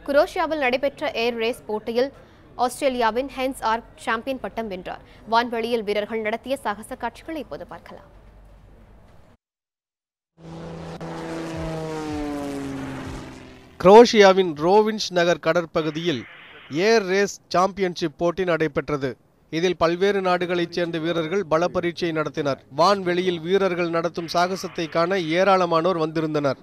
குரோஷியாவில் நடைபெற்ற ஏர் ரேஸ் போட்டியில் ஆஸ்திரேலியாவின் ஹென்ஸ் ஆர்க் சாம்பியன் பட்டம் வென்றார். வான்வெளியில் வீரர்கள் நடத்திய சாகச காட்சிகளை இப்போது பார்க்கலாம். குரோஷியாவின் ரோவின்ஸ் நகர் கடற்பகுதியில் ஏர் ரேஸ் சாம்பியன்ஷிப் போட்டி நடைபெற்றது. இதில் பல்வேறு நாடுகளைச் சேர்ந்த வீரர்கள் பல பரீட்சை நடத்தினர். வான்வெளியில் வீரர்கள் நடத்தும் சாகசத்தை காண ஏராளமானோர் வந்திருந்தனர்.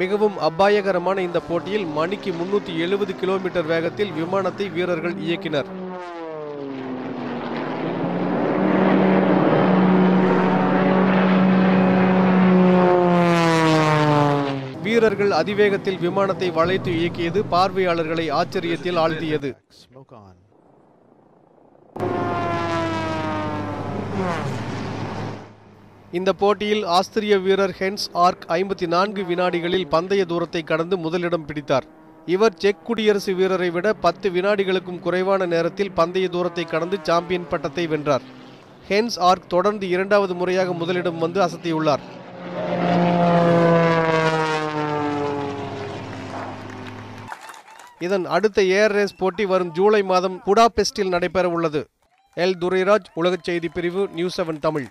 மிகவும் அபாயகரமான இந்த போட்டியில் மணிக்கு 370 கிலோமீட்டர் வேகத்தில் விமானத்தை வீரர்கள் இயக்கினர். வீரர்கள் அதிவேகத்தில் விமானத்தை வளைத்து இயக்கியது பார்வையாளர்களை ஆச்சரியத்தில் ஆழ்த்தியது. இந்த போட்டியில் ஆஸ்திரிய வீரர் ஹென்ஸ் ஆர்க் 54 வினாடிகளில் பந்தய தூரத்தை கடந்து முதலிடம் பிடித்தார். இவர் செக் குடியரசு வீரரை விட 10 வினாடிகளுக்கும் குறைவான நேரத்தில் பந்தய தூரத்தை கடந்து சாம்பியன் பட்டத்தை வென்றார். ஹென்ஸ் ஆர்க் தொடர்ந்து 2வது முறையாக முதலிடம் வந்து அசத்தியுள்ளார். இதன் அடுத்த ஏர் ரேஸ் போட்டி வரும் ஜூலை மாதம் புடாபெஸ்டில் நடைபெற உள்ளது. எல் துரைராஜ், உலகச் செய்தி பிரிவு, நியூஸ் 7 தமிழ்.